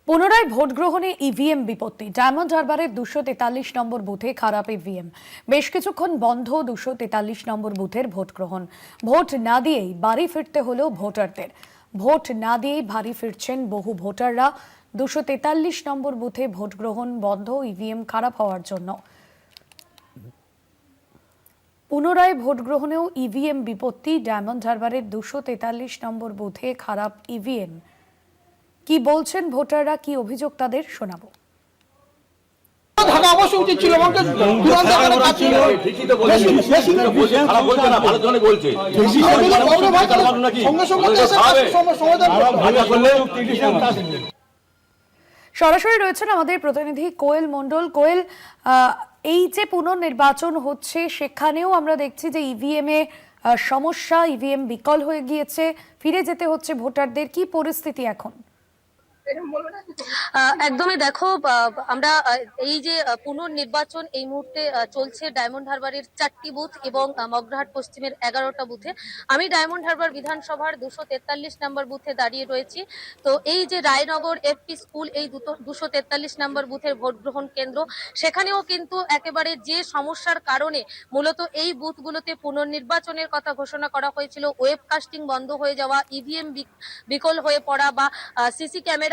পুনরায় ভোট গ্রহণে ইভিএম বিপত্তি। ডায়মন্ড হারবারের 243 নম্বর বুথে খারাপ ইভিএম। বেশ কিছুক্ষণ বন্ধ 243 নম্বর বুথের ভোট গ্রহণ। ভোট না দিয়েই বাড়ি ফিরতে হলো ভোটারদের। ভোট না দিয়েই বাড়ি ফিরছেন বহু ভোটাররা। 243 নম্বর বুথে ভোট গ্রহণ বন্ধ ইভিএম খারাপ হওয়ার জন্য। পুনরায় ভোট গ্রহণেও ইভিএম বিপত্তি। ডায়মন্ড হারবারের 243 নম্বর বুথে খারাপ ইভিএম। কি বলছেন ভোটাররা, কি অভিযোগ তাদের শোনাবো। সরাসরি রয়েছেন আমাদের প্রতিনিধি কোয়েল মণ্ডল। কোয়েল, এই যে পুনর্নির্বাচন হচ্ছে সেখানেও আমরা দেখছি যে ইভিএম এ সমস্যা, ইভিএম বিকল হয়ে গিয়েছে, ফিরে যেতে হচ্ছে ভোটারদের। কি পরিস্থিতি এখন? একদমই দেখো, আমরা এই যে পুনর্নির্বাচন এই মুহূর্তে চলছে ডায়মন্ড হারবারের 4টি বুথ এবং মগরাহাট পশ্চিমের 11টা বুথে। আমি ডায়মন্ড হারবার বিধানসভার 243 নম্বর বুথে দাঁড়িয়ে রয়েছি। তো এই যে রায়নগর এফপি স্কুল, এই 243 নম্বর বুথের ভোট গ্রহণ কেন্দ্র, সেখানেও কিন্তু একেবারে যে সমস্যার কারণে মূলত এই বুথগুলোতে পুনর্নির্বাচনের কথা ঘোষণা করা হয়েছিল, ওয়েবকাস্টিং বন্ধ হয়ে যাওয়া, ইভিএম বিকল হয়ে পড়া বা সিসি ক্যামেরা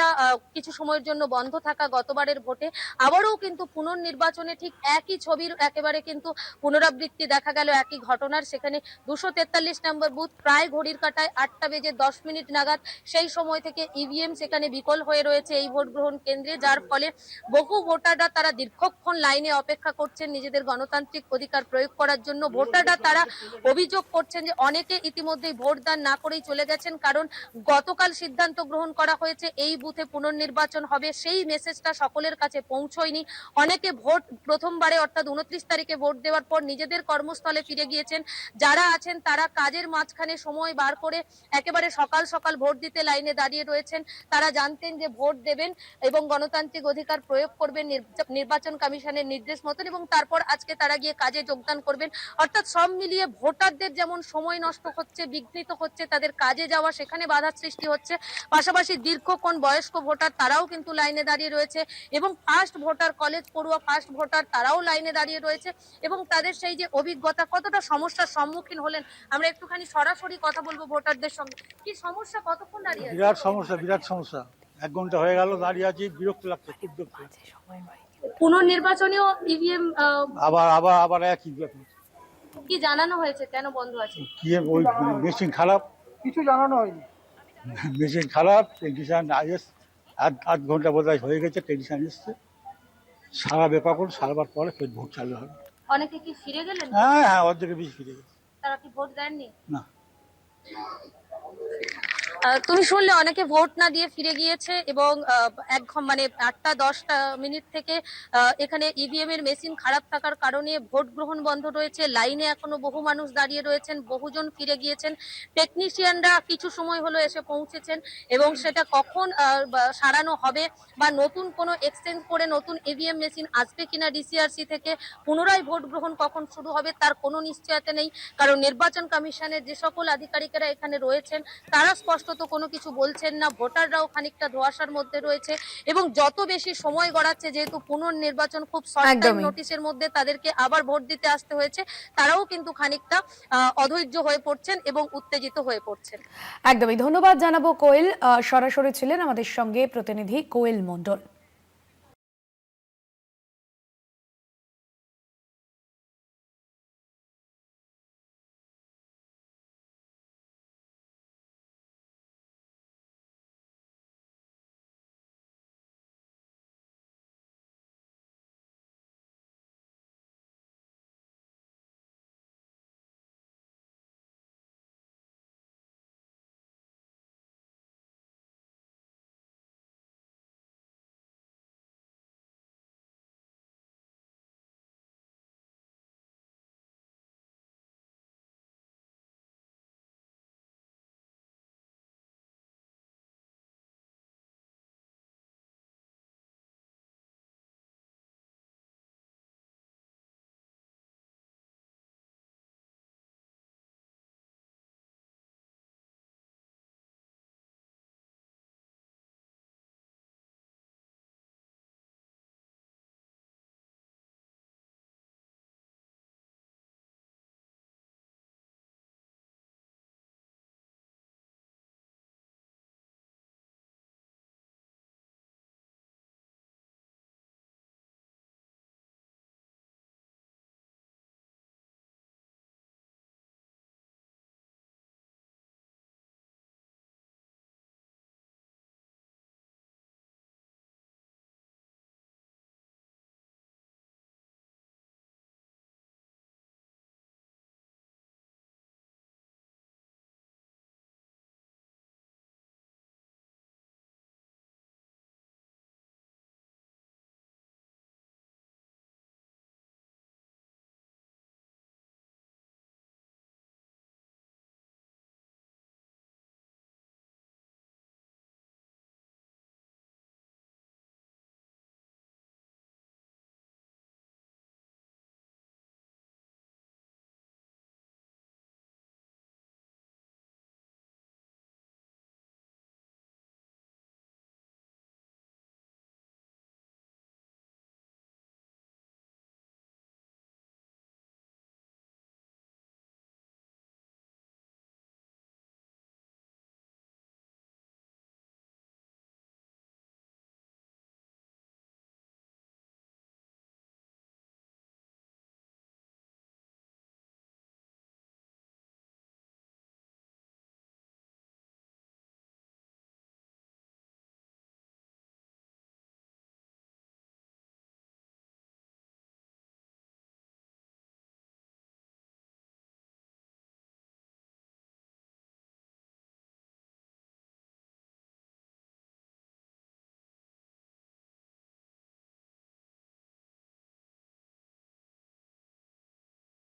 কিছু সময়ের জন্য বন্ধ থাকা গতবারের ভোটে, আবারও কিন্তু পুনর্নির্বাচনে ঠিক একই ছবির একেবারে কিন্তু পুনরাবৃত্তি দেখা গেল একই ঘটনার। সেখানে 243 নম্বর বুথ প্রায় ঘড়ির কাঁটায় 8টা বেজে 10 মিনিট নাগাদ সেই সময় থেকে ইভিএম সেখানে বিকল হয়ে রয়েছে এই ভোট গ্রহণ কেন্দ্রে, যার ফলে বহু ভোটাররা তারা দীর্ঘক্ষণ লাইনে অপেক্ষা করছেন নিজেদের গণতান্ত্রিক অধিকার প্রয়োগ করার জন্য। ভোটাররা তারা অভিযোগ করছেন যে অনেকে ইতিমধ্যেই ভোটদান না করেই চলে গেছেন, কারণ গতকাল সিদ্ধান্ত গ্রহণ করা হয়েছে এই বুথে পুনর্নির্বাচন হবে, সেই মেসেজটা সকলের কাছে পৌঁছয়নি। অনেকে ভোট প্রথমবারে অর্থাৎ 29 তারিখে ভোট দেওয়ার পর নিজেদের কর্মস্থলে ফিরে গিয়েছেন। যারা আছেন তারা কাজের মাঝখানে সময় বার করে একেবারে সকাল সকাল ভোট দিতে লাইনে দাঁড়িয়ে রয়েছেন। তারা জানতেন যে ভোট দেবেন এবং গণতান্ত্রিক অধিকার প্রয়োগ করবেন নির্বাচন কমিশনের নির্দেশ মতন, এবং তারপর আজকে তারা গিয়ে কাজে যোগদান করবেন। অর্থাৎ সব মিলিয়ে ভোটারদের যেমন সময় নষ্ট হচ্ছে, বিঘ্নিত হচ্ছে তাদের কাজে যাওয়া, সেখানে বাধার সৃষ্টি হচ্ছে। পাশাপাশি দীর্ঘক্ষণ বয়স্ক ভোটার তারাও কিন্তু লাইনে দাঁড়িয়ে রয়েছে, এবং ফার্স্ট ভোটার, কলেজ পড়ুয়া ফার্স্ট ভোটার তারাও লাইনে দাঁড়িয়ে রয়েছে, এবং তাদের সেই যে অভিজ্ঞতা, কতটা সমস্যার সম্মুখীন হলেন আমরা একটুখানি সরাসরি কথা বলবো ভোটারদের সঙ্গে। কি সমস্যা, কতক্ষণ দাঁড়িয়ে আছে? বিরাট সমস্যা। 1 ঘন্টা হয়ে গেল দাঁড়িয়ে আছি, বিরক্ত লাগছে, খুব বিরক্ত লাগছে। পুনর্নির্বাচনেও ইভিএম আবার আবার আবার একই ব্যাপার। কি জানানো হয়েছে, কেন বন্ধ আছে? কি ওই মেশিন খারাপ, কিছু জানানো হয়নি। মেশিন খারাপ, টেকনিশিয়ান আধ ঘন্টা বোধহয় হয়ে গেছে, টেকনিশিয়ান এসছে, সারা ব্যাপার করে সারাবার পরে ফের ভোট চালু হবে। অনেকে কি ফিরে গেলেন? হ্যাঁ, অর্ধেকের বেশি ফিরে গেছে। তারা কি ভোট দেননি? না। তুমি শুনলে অনেকে ভোট না দিয়ে ফিরে গিয়েছে, এবং মানে 8টা 10টা মিনিট থেকে এখানে ইভিএম এর মেশিন খারাপ থাকার কারণে ভোট গ্রহণ বন্ধ রয়েছে। লাইনে এখনো বহু মানুষ দাঁড়িয়ে রয়েছেন, বহুজন ফিরে গিয়েছেন। টেকনিশিয়ানরা কিছু সময় হলো এসে পৌঁছেছেন, এবং সেটা কখন সারানো হবে বা নতুন কোনো এক্সচেঞ্জ করে নতুন ইভিএম মেশিন আসবে কিনা ডিসিআরসি থেকে, পুনরায় ভোট গ্রহণ কখন শুরু হবে তার কোনো নিশ্চয়তা নেই। কারণ নির্বাচন কমিশনের যে সকল আধিকারিকেরা এখানে রয়েছেন তারা স্পষ্টত কোনো কিছু বলছেন না। ভোটাররাও খানিকটা ধোঁয়াশার মধ্যে রয়েছে, এবং যত বেশি সময় গড়াচ্ছে, যেহেতু পুনর্নির্বাচন খুব শর্ট টাইম নোটিশের মধ্যে তাদেরকে আবার ভোট দিতে আসতে হয়েছে, তারাও কিন্তু খানিকটা অধৈর্য হয়ে পড়ছেন এবং উত্তেজিত হয়ে পড়ছেন। একদমই ধন্যবাদ জানাবো কোয়েল। সরাসরি ছিলেন আমাদের সঙ্গে প্রতিনিধি কোয়েল মণ্ডল।